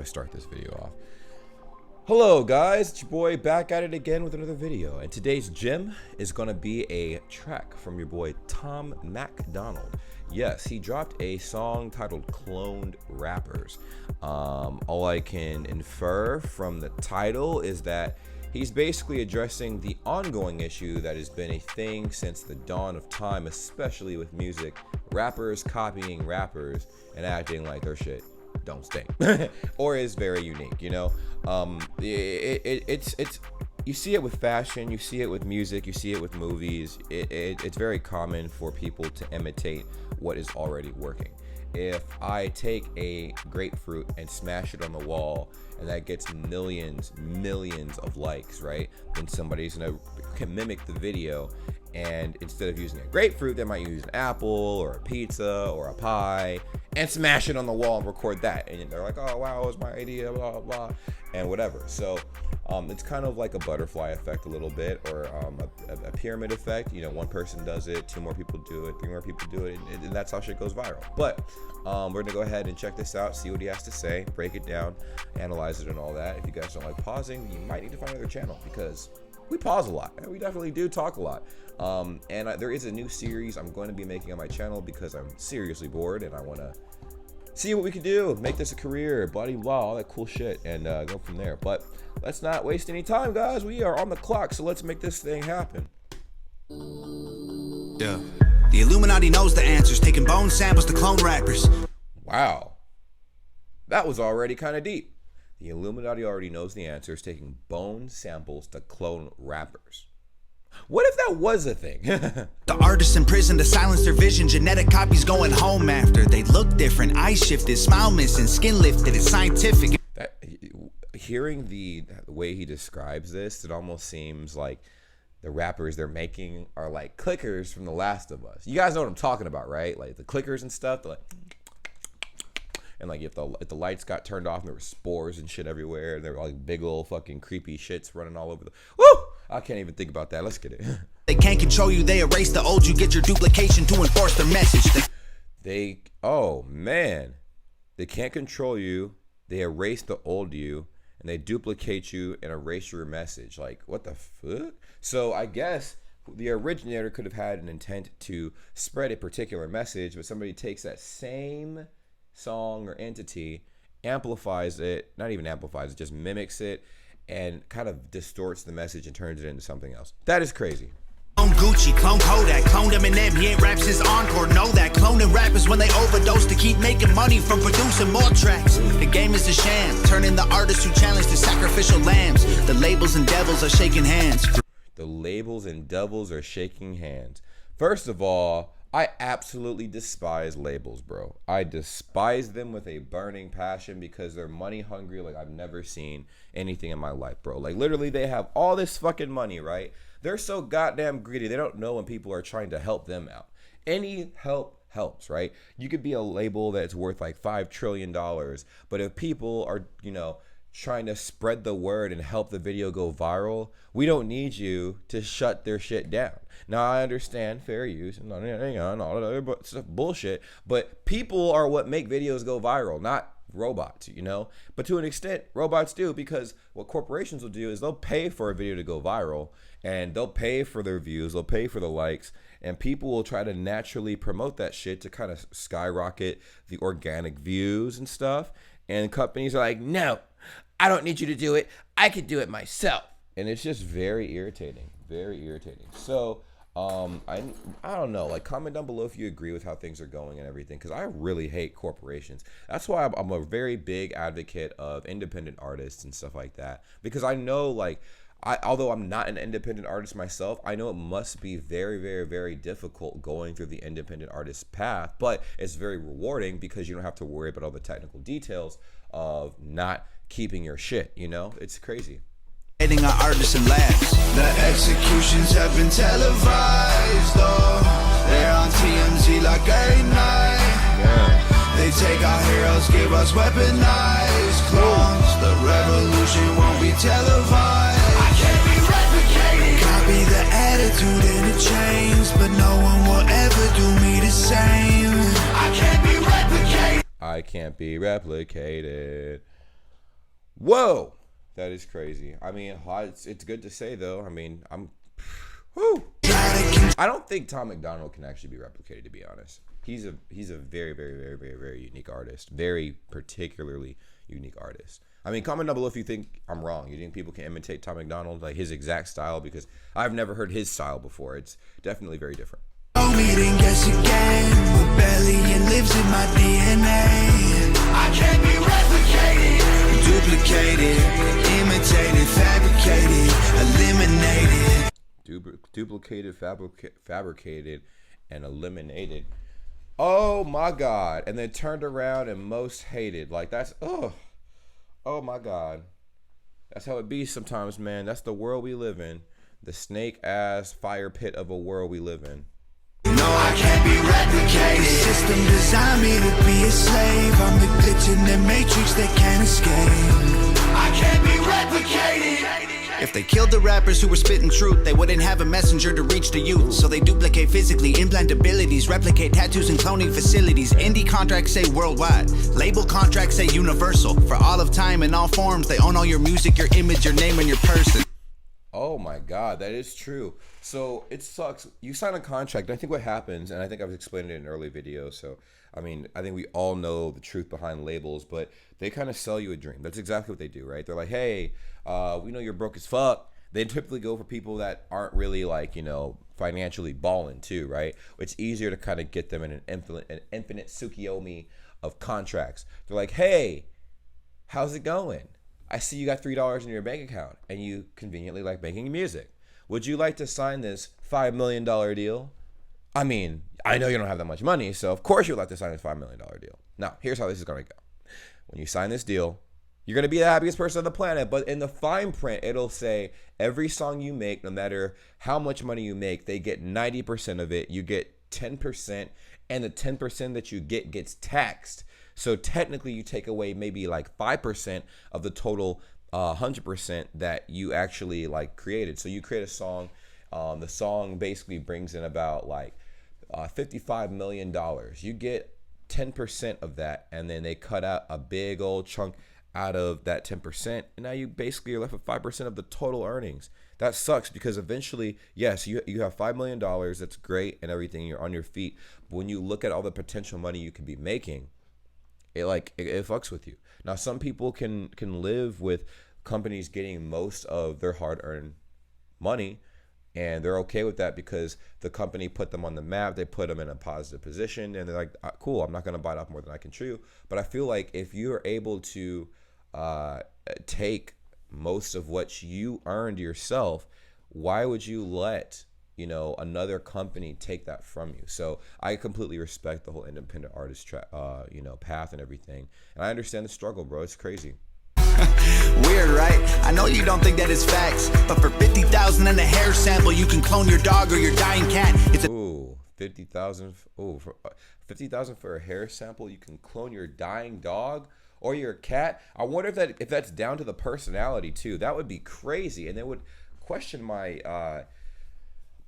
start this video off. Hello guys, it's your boy back at it again with another video, and today's gem is gonna be a track from your boy Tom Macdonald. Yes, he dropped a song titled Cloned Rappers. All I can infer from the title is that he's basically addressing the ongoing issue that has been a thing since the dawn of time, especially with music. Rappers copying rappers and acting like their shit don't stink or is very unique, you know. It's you see it with fashion, you see it with music, you see it with movies. It's very common for people to imitate what is already working. If I take a grapefruit and smash it on the wall and that gets millions of likes, right, then somebody's gonna mimic the video, and instead of using a grapefruit, they might use an apple or a pizza or a pie and smash it on the wall and record that, and they're like, oh wow, it was my idea, blah blah blah, and whatever. So it's kind of like a butterfly effect a little bit, or a pyramid effect. You know, one person does it, two more people do it, three more people do it, and that's how shit goes viral. But we're gonna go ahead and check this out, see what he has to say, break it down, analyze it and all that. If you guys don't like pausing, you might need to find another channel, because we pause a lot, and we definitely do talk a lot. There is a new series I'm going to be making on my channel because I'm seriously bored and I want to see what we can do, make this a career, blah blah, all that cool shit, and go from there. But let's not waste any time, guys. We are on the clock, so let's make this thing happen. Yeah. The Illuminati knows the answers, taking bone samples to clone rappers. Wow. That was already kind of deep. The Illuminati already knows the answers, taking bone samples to clone rappers. What if that was a thing? The artists in prison to silence their vision, genetic copies going home after. They look different, eyes shifted, smile missing, skin lifted, it's scientific. Hearing the way he describes this, it almost seems like the rappers they're making are like clickers from The Last of Us. You guys know what I'm talking about, right? Like the clickers and stuff, like, and like if the lights got turned off and there were spores and shit everywhere, and there were like big old fucking creepy shits running all over the woo! I can't even think about that. Let's get it. They can't control you, they erase the old you, get your duplication to enforce their message. Oh man, they can't control you, they erase the old you, and they duplicate you and erase your message. Like, what the fuck? So I guess the originator could have had an intent to spread a particular message, but somebody takes that same song or entity, amplifies it, not even amplifies it, just mimics it, and kind of distorts the message and turns it into something else. That is crazy. Clone Gucci, clone Kodak, clone Eminem, he ain't raps his encore, know that. Cloning rappers when they overdose to keep making money from producing more tracks. The game is a sham, turning the artists who challenge to sacrificial lambs. The labels and devils are shaking hands. The labels and devils are shaking hands. First of all, I absolutely despise labels, bro. I despise them with a burning passion because they're money hungry like I've never seen anything in my life, bro. Like literally they have all this fucking money, right? They're so goddamn greedy. They don't know when people are trying to help them out. Any help helps, right? You could be a label that's worth like $5 trillion, but if people are, you know, trying to spread the word and help the video go viral, we don't need you to shut their shit down. Now I understand fair use and all that other stuff, bullshit, but people are what make videos go viral, not robots, you know. But to an extent robots do, because what corporations will do is they'll pay for a video to go viral, and they'll pay for their views, they'll pay for the likes, and people will try to naturally promote that shit to kind of skyrocket the organic views and stuff. And companies are like, no, I don't need you to do it, I could do it myself. And it's just very irritating, very irritating. So I don't know, like, comment down below if you agree with how things are going and everything, because I really hate corporations. That's why I'm a very big advocate of independent artists and stuff like that, because I know, like, although I'm not an independent artist myself, I know it must be very difficult going through the independent artist path, but it's very rewarding because you don't have to worry about all the technical details of not keeping your shit, you know? It's crazy. Our artists in labs. The executions have been televised, though. They're on TMZ like every night. Yeah. They take our heroes, give us weaponized clones. The revolution won't be televised. I can't be replicated. Copy the attitude and the chains, but no one will ever do me the same. I can't be replicated. I can't be replicated. Whoa, that is crazy. I mean, it's good to say though. I mean, whew. I don't think Tom Macdonald can actually be replicated, to be honest. He's a very, very, very, very, very unique artist. Very particularly unique artist. I mean, comment down below if you think I'm wrong. You think people can imitate Tom Macdonald, like his exact style? Because I've never heard his style before. It's definitely very different. Rebellion lives in my DNA. I can't be replicated, duplicated, imitated, fabricated, eliminated. Duplicated, fabricated, and eliminated. Oh my God. And then turned around and most hated. Like that's, oh my God. That's how it be sometimes, man. That's the world we live in. The snake ass fire pit of a world we live in. No, I can't be replicated. The system designed me to be a slave. I'm the glitch in the matrix that can't escape. I can't be replicated. If they killed the rappers who were spitting truth, they wouldn't have a messenger to reach the youth. So they duplicate physically, implant abilities, replicate tattoos and cloning facilities. Indie contracts say worldwide, label contracts say universal. For all of time in all forms, they own all your music, your image, your name, and your person. Oh my God, that is true. So it sucks. You sign a contract. I think what happens, and I think I've explained it in an early video. So, I mean, I think we all know the truth behind labels, but they kind of sell you a dream. That's exactly what they do, right? They're like, hey, we know you're broke as fuck. They typically go for people that aren't really like, you know, financially balling too, right? It's easier to kind of get them in an infinite Tsukiyomi of contracts. They're like, hey, how's it going? I see you got $3 in your bank account and you conveniently like making music. Would you like to sign this $5 million deal? I mean, I know you don't have that much money, so of course you'd like to sign this $5 million deal. Now, here's how this is going to go. When you sign this deal, you're going to be the happiest person on the planet, but in the fine print, it'll say every song you make, no matter how much money you make, they get 90% of it. You get 10%, and the 10% that you get gets taxed. So technically you take away maybe like 5% of the total 100% that you actually like created. So you create a song, the song basically brings in about like $55 million. You get 10% of that, and then they cut out a big old chunk out of that 10%, and now you basically are left with 5% of the total earnings. That sucks because eventually, yes, you have $5 million. That's great and everything. You're on your feet. But when you look at all the potential money you could be making, it fucks with you. Now, some people can live with companies getting most of their hard-earned money, and they're okay with that because the company put them on the map. They put them in a positive position, and they're like, cool, I'm not going to bite off more than I can chew. But I feel like if you're able to take most of what you earned yourself, why would you let another company take that from you? So I completely respect the whole independent artist path and everything, and I understand the struggle, bro. It's crazy. Weird, right? I know you don't think that is facts, but for 50,000 and a hair sample, you can clone your dog or your dying cat. It's a ooh, 50,000. Oh, for 50,000 for a hair sample, you can clone your dying dog or your cat. I wonder if that's down to the personality too. That would be crazy, and it would question my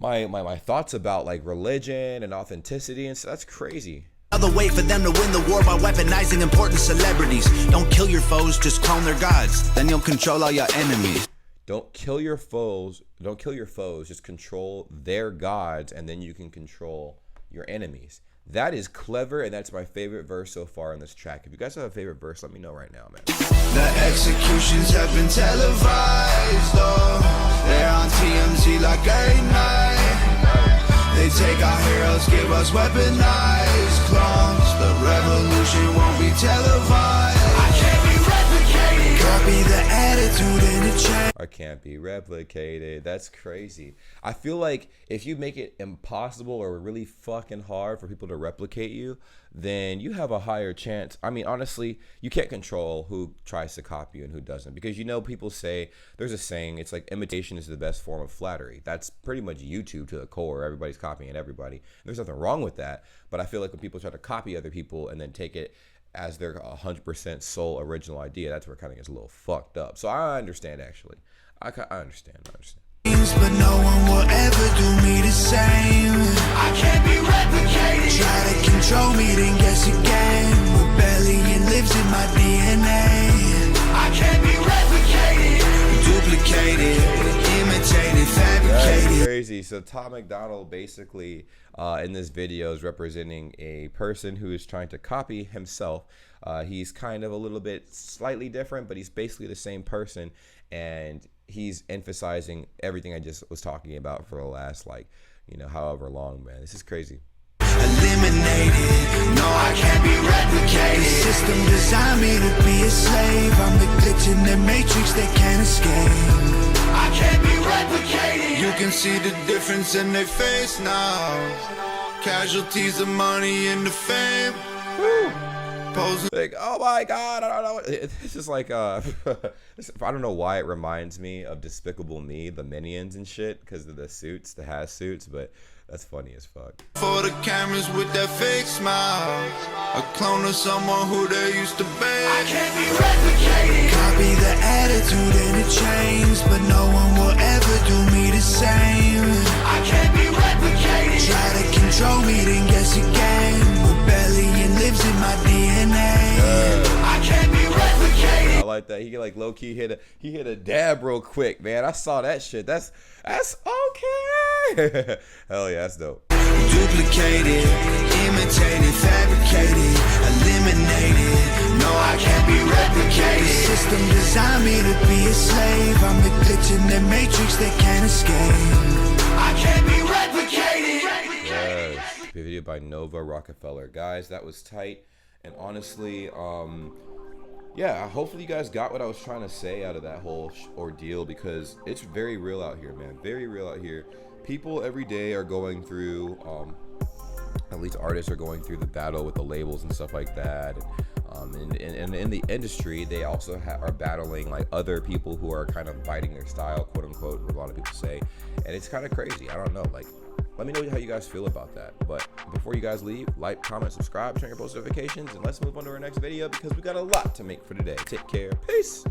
my thoughts about like religion and authenticity, and so that's crazy. Another way for them to win the war by weaponizing important celebrities. Don't kill your foes, just clone their gods. Then you'll control all your enemies. Don't kill your foes. Don't kill your foes. Just control their gods, and then you can control your enemies. That is clever, and that's my favorite verse so far in this track. If you guys have a favorite verse, let me know right now, man. The executions have been televised, oh, they're on TMZ like a night. They take our heroes, give us weaponized clones. The revolution won't be televised. I can't be replicated. Copy the attitude in the chain. I can't be replicated. That's crazy. I feel like if you make it impossible or really fucking hard for people to replicate you, then you have a higher chance. I mean, honestly, you can't control who tries to copy you and who doesn't, because people say, there's a saying, it's like imitation is the best form of flattery. That's pretty much YouTube to the core. Everybody's copying everybody. There's nothing wrong with that, but I feel like when people try to copy other people and then take it as their 100% sole original idea, that's where it kind of gets a little fucked up. So I understand, actually. I understand. But no one will ever do me the same. I can't be replicated. Try to control me, then guess again. Rebellion lives in my DNA. I can't be replicated. crazy. So Tom Macdonald basically in this video is representing a person who is trying to copy himself. He's kind of a little bit slightly different, but he's basically the same person, and he's emphasizing everything I just was talking about for the last, like, you know, however long, man. This is crazy. Eliminated, no, I can't be replicated. The system designed me to be a slave. I'm the glitch in the matrix they can't escape. I can't be replicated. You can see the difference in their face now. Casualties of money and the fame. Posing. Like, oh my God, I don't know. It's just like, I don't know why it reminds me of Despicable Me, the Minions and shit, because of the suits, the has suits, but that's funny as fuck. For the cameras with that fake smile, a clone of someone who they used to be. I can't be replicated. Copy the attitude and it changed, but no one will ever do me the same. I can't be replicated. Try to control me, then guess again. Rebellion lives in my DNA. I can't be replicated. I like that. He like low key hit a dab real quick, man. I saw that shit. That's okay. Hell yeah, that's dope. Duplicated, imitated, fabricated, eliminated. No, I can't be replicated. The system designed me to be a slave. I'm the glitch in the matrix they can't escape. I can't be replicated. Yes. Video by Nova Rockefeller. Guys, that was tight. And honestly, yeah, hopefully you guys got what I was trying to say out of that whole ordeal, because it's very real out here, man. Very real out here. People every day are going through, at least artists are going through the battle with the labels and stuff like that. And in the industry, they also are battling like other people who are kind of biting their style, quote unquote, what a lot of people say. And it's kind of crazy. I don't know, like, let me know how you guys feel about that. But before you guys leave, like, comment, subscribe, turn your post notifications, and let's move on to our next video, because we got a lot to make for today. Take care. Peace.